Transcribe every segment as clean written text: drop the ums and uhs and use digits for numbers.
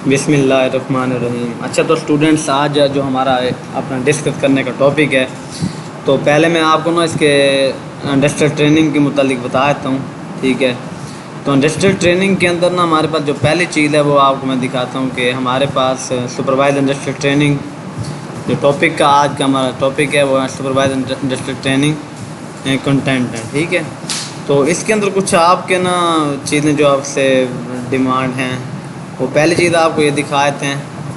بسم اللہ الرحمن الرحیم۔ اچھا تو اسٹوڈنٹس، آج جو ہمارا اپنا ڈسکس کرنے کا ٹاپک ہے، تو پہلے میں آپ کو اس کے انڈسٹریل ٹریننگ کے متعلق بتا دیتا ہوں، ٹھیک ہے۔ تو انڈسٹریل ٹریننگ کے اندر ہمارے پاس جو پہلی چیز ہے وہ آپ کو میں دکھاتا ہوں کہ ہمارے پاس سپروائز انڈسٹریل ٹریننگ جو ٹاپک کا آج کا ہمارا ٹاپک ہے وہ سپروائز انڈسٹریل ٹریننگ کنٹینٹ ہے، ٹھیک ہے۔ تو اس کے اندر کچھ آپ کے چیزیں جو آپ سے ڈیمانڈ ہیں، وہ پہلی چیز آپ کو یہ دکھاتے ہیں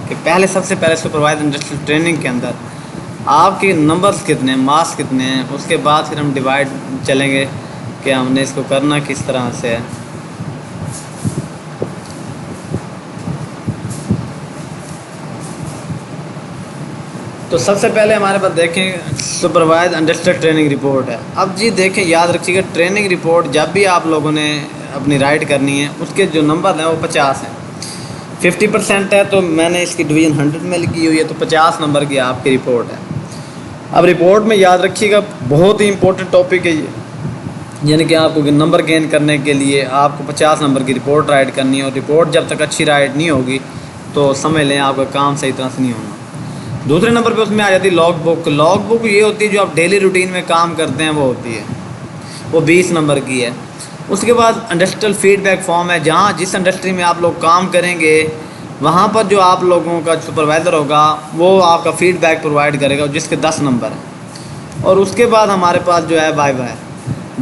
کہ سب سے پہلے سپروائز انڈسٹریل ٹریننگ کے اندر آپ کے نمبرز کتنے ہیں، مارکس کتنے ہیں، اس کے بعد پھر ہم ڈیوائڈ چلیں گے کہ ہم نے اس کو کرنا کس طرح سے ہے۔ تو سب سے پہلے ہمارے پاس دیکھیں سپروائز انڈسٹریل ٹریننگ رپورٹ ہے۔ اب جی دیکھیں، یاد رکھیے گا ٹریننگ رپورٹ جب بھی آپ لوگوں نے اپنی رائٹ کرنی ہے، اس کے جو نمبر ہیں وہ 50 ہیں۔ 50% ہے تو میں نے اس کی ڈویژن 100 میں لکھی ہوئی ہے، تو 50 نمبر کی آپ کی رپورٹ ہے۔ اب رپورٹ میں یاد رکھیے گا بہت ہی امپورٹنٹ ٹاپک ہے یہ، یعنی کہ آپ کو نمبر گین کرنے کے لیے آپ کو 50 نمبر کی رپورٹ رائٹ کرنی ہے، اور رپورٹ جب تک اچھی رائٹ نہیں ہوگی تو سمجھ لیں آپ کا کام صحیح طرح سے نہیں ہونا۔ دوسرے نمبر پہ اس میں آ جاتی ہے لاگ بک۔ لاگ بک یہ ہوتی ہے جو آپ ڈیلی روٹین میں کام کرتے ہیں، وہ ہوتی ہے، وہ 20 نمبر کی ہے۔ اس کے بعد انڈسٹریل فیڈ بیک فارم ہے، جہاں جس انڈسٹری میں آپ لوگ کام کریں گے وہاں پر جو آپ لوگوں کا سپروائزر ہوگا وہ آپ کا فیڈ بیک پرووائڈ کرے گا، جس کے 10 نمبر ہیں۔ اور اس کے بعد ہمارے پاس جو ہے وائوا ہے۔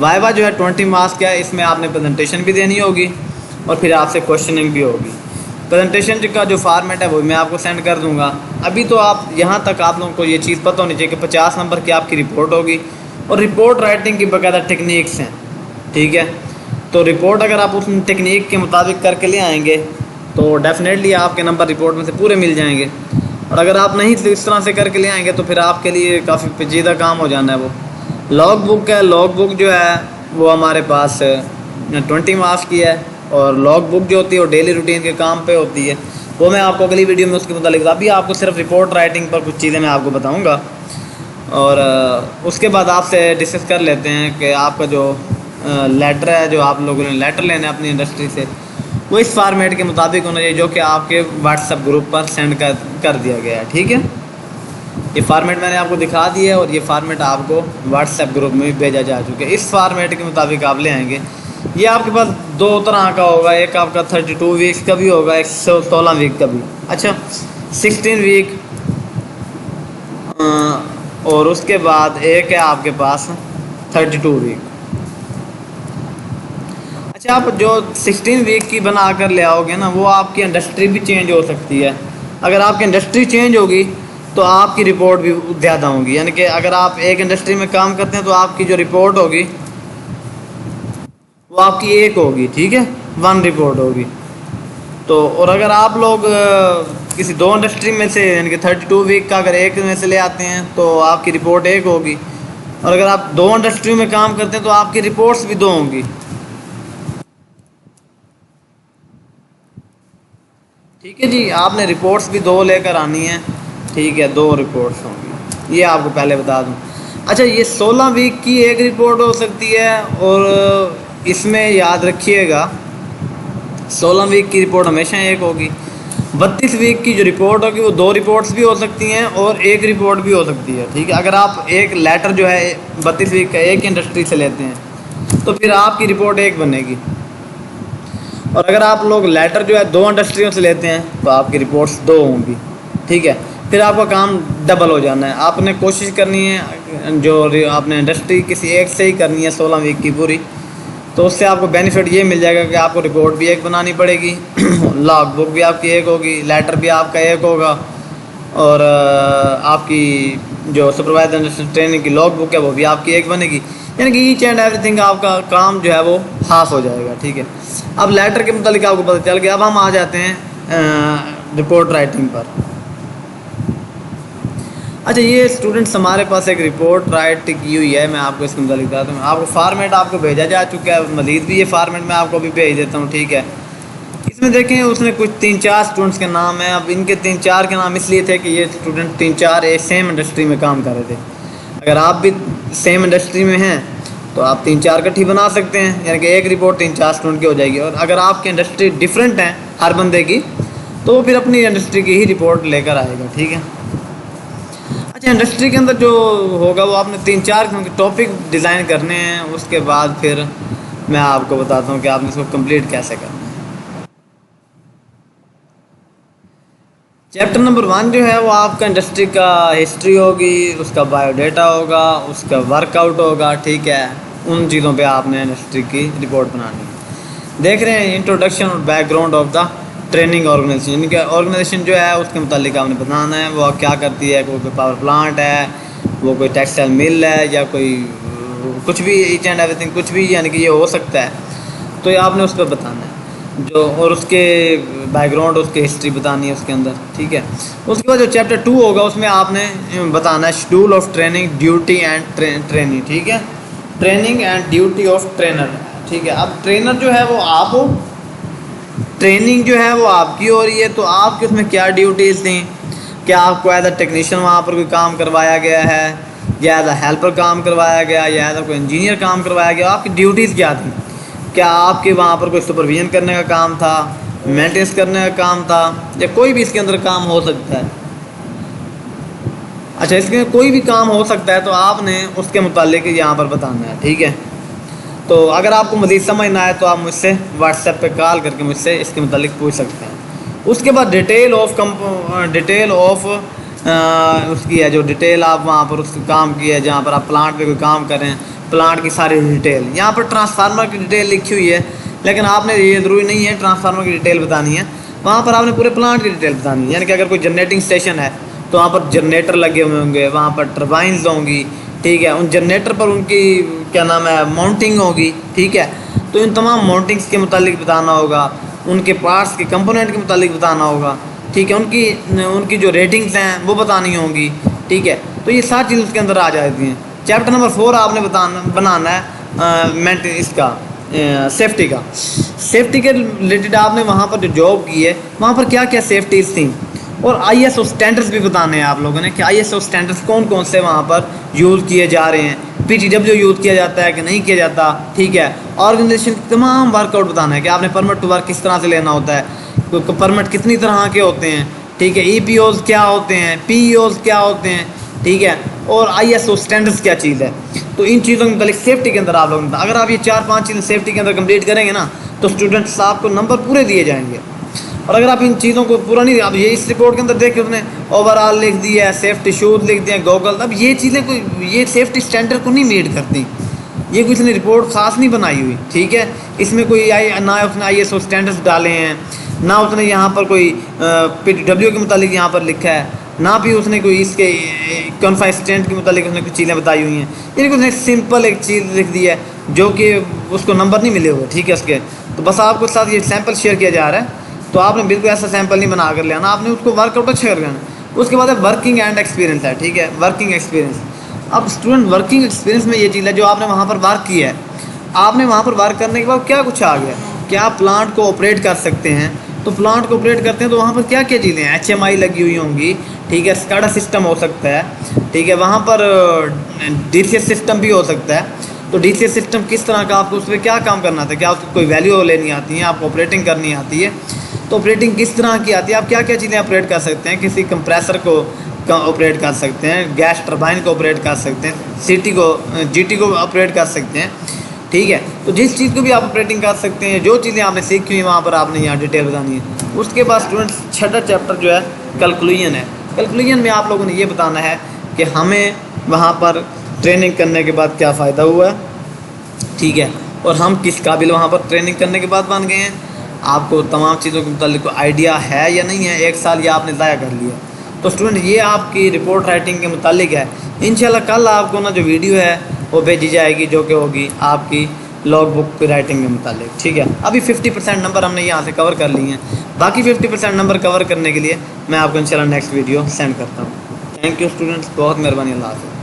وائوا جو ہے 20 مارکس کا ہے، اس میں آپ نے پریزنٹیشن بھی دینی ہوگی اور پھر آپ سے کوشچننگ بھی ہوگی۔ پریزنٹیشن کا جو فارمیٹ ہے وہ میں آپ کو سینڈ کر دوں گا۔ ابھی تو آپ یہاں تک آپ لوگوں کو یہ چیز پتہ ہونی چاہیے کہ 50 نمبر کی آپ کی رپورٹ ہوگی، اور رپورٹ رائٹنگ کی باقاعدہ ٹیکنیکس ہیں، ٹھیک ہے۔ تو رپورٹ اگر آپ اس ٹیکنیک کے مطابق کر کے لے آئیں گے تو ڈیفینیٹلی آپ کے نمبر رپورٹ میں سے پورے مل جائیں گے، اور اگر آپ نہیں اس طرح سے کر کے لے آئیں گے تو پھر آپ کے لیے کافی پیچیدہ کام ہو جانا ہے۔ وہ لاگ بک ہے، لاگ بک جو ہے وہ ہمارے پاس 20 مارکس کی ہے، اور لاگ بک جو ہوتی ہے وہ ڈیلی روٹین کے کام پہ ہوتی ہے، وہ میں آپ کو اگلی ویڈیو میں اس کے متعلق، ابھی آپ کو صرف رپورٹ رائٹنگ پر کچھ چیزیں میں آپ کو بتاؤں گا، اور اس کے بعد آپ سے ڈسکس کر لیتے ہیں کہ آپ کا جو لیٹر ہے، جو آپ لوگوں نے لیٹر لینا ہے اپنی انڈسٹری سے، وہ اس فارمیٹ کے مطابق ہونا چاہیے جو کہ آپ کے واٹس ایپ گروپ پر سینڈ کر دیا گیا ہے، ٹھیک ہے۔ یہ فارمیٹ میں نے آپ کو دکھا دیا ہے، اور یہ فارمیٹ آپ کو واٹس ایپ گروپ میں بھی بھیجا جا چکا ہے۔ اس فارمیٹ کے مطابق آپ لے آئیں گے۔ یہ آپ کے پاس 2 طرح کا ہوگا، ایک آپ کا 32 ویکس کا بھی ہوگا، ایک 16 ویک کا بھی، اچھا 16 ویک، اور اس کے بعد ایک ہے آپ کے پاس 32 ویک۔ اچھا، آپ جو 16 ویک کی بنا کر لے آؤ گے نا، وہ آپ کی انڈسٹری بھی چینج ہو سکتی ہے۔ اگر آپ کی انڈسٹری چینج ہوگی تو آپ کی رپورٹ بھی زیادہ ہوگی، یعنی کہ اگر آپ ایک انڈسٹری میں کام کرتے ہیں تو آپ کی جو رپورٹ ہوگی وہ آپ کی ایک ہوگی، ٹھیک ہے، 1 رپورٹ ہوگی۔ تو اور اگر آپ لوگ کسی 2 انڈسٹری میں سے، یعنی کہ 32 ویک کا اگر ایک میں سے لے آتے ہیں تو آپ کی رپورٹ ایک ہوگی، اور اگر آپ 2 انڈسٹری میں کام کرتے ہیں تو آپ کی رپورٹس بھی 2 ہوں گی، ٹھیک ہے جی۔ آپ نے رپورٹس بھی 2 لے کر آنی ہیں، ٹھیک ہے، 2 رپورٹس ہوں گی، یہ آپ کو پہلے بتا دوں۔ اچھا، یہ 16 ویک کی ایک رپورٹ ہو سکتی ہے، اور اس میں یاد رکھیے گا 16 ویک کی رپورٹ ہمیشہ ایک ہوگی۔ 32 ویک کی جو رپورٹ ہوگی وہ 2 رپورٹس بھی ہو سکتی ہیں اور ایک رپورٹ بھی ہو سکتی ہے، ٹھیک ہے۔ اگر آپ ایک لیٹر جو ہے 32 ویک کا ایک انڈسٹری سے لیتے ہیں تو پھر آپ کی رپورٹ ایک بنے گی، اور اگر آپ لوگ لیٹر جو ہے 2 انڈسٹریوں سے لیتے ہیں تو آپ کی رپورٹس 2 ہوں گی، ٹھیک ہے۔ پھر آپ کا کام ڈبل ہو جانا ہے۔ آپ نے کوشش کرنی ہے جو آپ نے انڈسٹری کسی ایک سے ہی کرنی ہے 16 ویک کی پوری، تو اس سے آپ کو بینیفٹ یہ مل جائے گا کہ آپ کو رپورٹ بھی ایک بنانی پڑے گی، لاگ بک بھی آپ کی ایک ہوگی، لیٹر بھی آپ کا ایک ہوگا، اور آپ کی جو سپروائزر ٹریننگ کی لاگ بک ہے وہ بھی آپ کی ایک بنے گی، یعنی کہ ایچ اینڈ ایوری تھنگ آپ کا کام جو ہے وہ ہاف ہو جائے گا، ٹھیک ہے۔ اب لیٹر کے متعلق آپ کو پتہ چل گیا، اب ہم آ جاتے ہیں رپورٹ رائٹنگ پر۔ اچھا، یہ اسٹوڈنٹس ہمارے پاس ایک رپورٹ رائٹ کی ہوئی ہے، میں آپ کو اس کے متعلق بتاتا ہوں۔ آپ کو فارمیٹ آپ کو بھیجا جا چکا ہے، مزید بھی یہ فارمیٹ میں آپ کو بھی بھیج دیتا ہوں، ٹھیک ہے۔ اس میں دیکھیں اس میں کچھ 3-4 اسٹوڈنٹس کے نام ہیں۔ اب ان کے 3-4 کے نام اس لیے تھے کہ یہ اسٹوڈنٹ 3-4 ایک سیم انڈسٹری میں کام کر رہے تھے۔ اگر آپ بھی سیم انڈسٹری میں ہیں تو آپ 3-4 کٹھی بنا سکتے ہیں، یعنی کہ ایک رپورٹ 3-4 اسٹوڈنٹ کی ہو جائے گی۔ اور اگر آپ کی انڈسٹری ڈفرینٹ ہیں ہر بندے کی، تو وہ پھر اپنی انڈسٹری کی ہی رپورٹ لے کر آئے گا. ٹھیک ہے. اچھا انڈسٹری کے اندر جو ہوگا وہ آپ نے 3-4 قسم کے ٹاپک ڈیزائن کرنے ہیں. اس کے بعد پھر میں آپ کو بتاتا ہوں کہ آپ نے اس کو کمپلیٹ کیسے کرنا ہے. چیپٹر نمبر 1 جو ہے وہ آپ کا انڈسٹری کا ہسٹری ہوگی, اس کا بایو ڈیٹا ہوگا, اس کا ورک آؤٹ ہوگا. ٹھیک ہے. ان چیزوں پہ آپ نے انڈسٹری کی رپورٹ بنانی ہے. دیکھ رہے ہیں انٹروڈکشن اور back ground of the training organisation, یعنی کہ آرگنائزیشن جو ہے اس کے متعلق آپ نے بتانا ہے وہ کیا کرتی ہے. کوئی پاور پلانٹ ہے, وہ کوئی ٹیکسٹائل مل ہے, یا کوئی کچھ بھی ایچ اینڈ ایوری تھنگ کچھ بھی, یعنی کہ یہ ہو سکتا ہے. تو یہ آپ نے اس پہ بتانا ہے جو, اور اس کے بیک گراؤنڈ اس کی ہسٹری بتانی ہے اس کے اندر. ٹھیک ہے. اس کے بعد جو چیپٹر 2 ہوگا اس میں آپ نے بتانا ہے schedule of training, duty and training. ٹھیک ہے. Training and duty of trainer. ٹھیک ہے. اب ٹرینر جو ہے وہ آپ ہو, ٹریننگ جو ہے وہ آپ کی ہو رہی ہے, تو آپ کے اس میں کیا ڈیوٹیز تھیں. کیا آپ کو ایز اے ٹیکنیشین وہاں پر کوئی کام کروایا گیا ہے, یا ایز اے ہیلپر کام کروایا گیا, یا ایز اے کوئی انجینئر کام کروایا گیا. آپ کی ڈیوٹیز کیا تھیں. کیا آپ کے وہاں پر کوئی سپرویژن کرنے کا کام تھا, مینٹینس کرنے کا کام تھا, یا کوئی بھی اس کے اندر کام ہو سکتا ہے. اچھا اس میں کوئی بھی کام ہو سکتا ہے تو آپ نے اس کے متعلق یہاں پر بتانا ہے. ٹھیک ہے. تو اگر آپ کو مزید سمجھنا ہے تو آپ مجھ سے واٹس ایپ پہ کال کر کے مجھ سے اس کے متعلق پوچھ سکتے ہیں. اس کے بعد ڈیٹیل آف اس کی ہے, جو ڈیٹیل آپ وہاں پر اس کام کی ہے, جہاں پر آپ پلانٹ پہ کوئی کام کر رہے ہیں, پلانٹ کی ساری ڈیٹیل. یہاں پر ٹرانسفارمر کی ڈیٹیل لکھی ہوئی ہے, لیکن آپ نے یہ ضروری نہیں ہے ٹرانسفارمر کی ڈیٹیل بتانی ہے. وہاں پر آپ نے پورے پلانٹ کی ڈیٹیل بتانی ہے. یعنی کہ اگر کوئی جنریٹنگ اسٹیشن ہے تو وہاں پر جنریٹر لگے ہوئے ہوں گے, وہاں پر ٹربائنز ہوں گی. ٹھیک ہے. ان جنریٹر پر ان کی کیا نام ہے ماؤنٹنگ ہوگی. ٹھیک ہے. تو ان تمام ماؤنٹنگس کے متعلق بتانا ہوگا, ان کے پارٹس کے کمپوننٹ کے متعلق بتانا ہوگا. ٹھیک ہے. ان کی جو ریٹنگز ہیں وہ بتانی ہوں گی. ٹھیک ہے. تو یہ ساری چیزیں اس کے اندر آ جاتی ہیں. چیپٹر نمبر 4 آپ نے بنانا ہے اس کا سیفٹی کا. سیفٹی کے ریلیٹڈ آپ نے وہاں پر جو جاب کی ہے وہاں پر کیا کیا سیفٹیز تھیں, اور آئی ایس او اسٹینڈرڈس بھی بتانے ہیں آپ لوگوں نے کہ آئی ایس او اسٹینڈرڈس کون کون سے وہاں پر یوز کیے جا رہے ہیں. پی ٹی ڈبلیو یوز کیا جاتا ہے کہ نہیں کیا جاتا. ٹھیک ہے. آرگنائزیشن کی تمام ورک آؤٹ بتانا ہے کہ آپ نے پرمٹ ٹو ورک کس طرح سے لینا ہوتا ہے, پرمٹ کتنی طرح کے ہوتے ہیں. ٹھیک ہے. ای پی اوز کیا ہوتے ہیں, پی ای اوز کیا ہوتے ہیں. ٹھیک ہے. اور آئی ایس او اسٹینڈرڈس کیا چیز ہے. تو ان چیزوں کے متعلق سیفٹی کے اندر آپ لوگوں نے, اگر آپ یہ 4-5 چیزیں سیفٹی کے اندر کمپلیٹ کریں گے نا تو اسٹوڈنٹس آپ کو نمبر پورے دیے جائیں گے. اور اگر آپ ان چیزوں کو پورا نہیں, اب یہ اس رپورٹ کے اندر دیکھ کے اس نے اوور آل لکھ دی ہے, سیفٹی شوز لکھ دیے, گوگل. اب یہ چیزیں کوئی یہ سیفٹی اسٹینڈرڈ کو نہیں میٹ کرتی. یہ کوئی اس نے رپورٹ خاص نہیں بنائی ہوئی. ٹھیک ہے. اس میں کوئی نہ اس نے آئی ایس او اسٹینڈرڈس ڈالے ہیں, نہ اس نے یہاں پر کوئی پی ڈی ڈبلیو کے متعلق یہاں پر لکھا ہے, نہ بھی اس نے کوئی اس کے کنفائسٹینٹ کے متعلق اس نے کچھ چیزیں بتائی ہوئی ہیں. یعنی کہ اس نے سمپل ایک چیز لکھ دی ہے جو کہ اس کو نمبر نہیں ملے ہوئے. ٹھیک ہے. اس کے تو بس آپ کے ساتھ یہ سیمپل شیئر کیا جا رہا ہے, تو آپ نے بالکل ایسا سیمپل نہیں بنا کر لینا, آپ نے اس کو ورک آؤٹ اچھا کر لینا. اس کے بعد ہے ورکنگ اینڈ ایکسپیرینس ہے. ٹھیک ہے. Working experience. اب اسٹوڈنٹ ورکنگ ایکسپیرینس میں یہ چیز ہے جو آپ نے وہاں پر ورک کیا ہے, آپ نے وہاں پر ورک کرنے کے بعد کیا کچھ آ گیا, کیا آپ پلانٹ کو آپریٹ کر سکتے ہیں. تو پلانٹ کو آپریٹ کرتے ہیں تو وہاں پر کیا کیا چیزیں ہیں, ایچ ایم آئی لگی ہوئی ہوں گی. ٹھیک ہے. سکاڈا سسٹم ہو سکتا ہے. ٹھیک ہے. وہاں پر ڈی سی ایس سسٹم بھی ہو سکتا ہے. تو ڈی سی ایس سسٹم کس طرح کا, آپ کو اس پہ کیا کام کرنا تھا, کیا اس کو کوئی ویلیو لینی آتی ہے, آپ کو آپریٹنگ کرنی آتی ہے. تو آپریٹنگ کس طرح کی آتی ہے, آپ کیا کیا چیزیں آپریٹ کر سکتے ہیں. کسی کمپریسر کو آپریٹ کر سکتے ہیں, گیس ٹربائن کو آپریٹ کر سکتے ہیں, جی ٹی کو آپریٹ کر سکتے ہیں. ٹھیک ہے. تو جس چیز کو بھی آپ آپریٹنگ کر سکتے ہیں, جو چیزیں آپ نے سیکھی ہوئی وہاں پر آپ نے یہاں ڈیٹیل بتانی ہے. اس کے بعد اسٹوڈنٹس 6واں چیپٹر جو ہے کیلکولیشن ہے. کیلکولیشن میں آپ لوگوں نے یہ بتانا ہے کہ ہمیں وہاں پر ٹریننگ کرنے کے بعد کیا فائدہ ہوا ہے. ٹھیک ہے. اور ہم کس قابل وہاں پر ٹریننگ کرنے کے بعد بن گئے ہیں. آپ کو تمام چیزوں کے متعلق آئیڈیا ہے یا نہیں ہے, 1 سال یہ آپ نے ضائع کر لیا. تو اسٹوڈنٹ یہ آپ کی رپورٹ رائٹنگ کے متعلق ہے. انشاءاللہ کل آپ کو نا جو ویڈیو ہے وہ بھیجی جائے گی, جو کہ ہوگی آپ کی لاگ بک کی رائٹنگ کے متعلق. ٹھیک ہے. ابھی 50% نمبر ہم نے یہاں سے کور کر لیے ہیں, باقی 50% نمبر کور کرنے کے لیے میں آپ کو انشاءاللہ نیکسٹ ویڈیو سینڈ کرتا ہوں. تھینک یو اسٹوڈنٹس, بہت مہربانی. اللہ حافظ.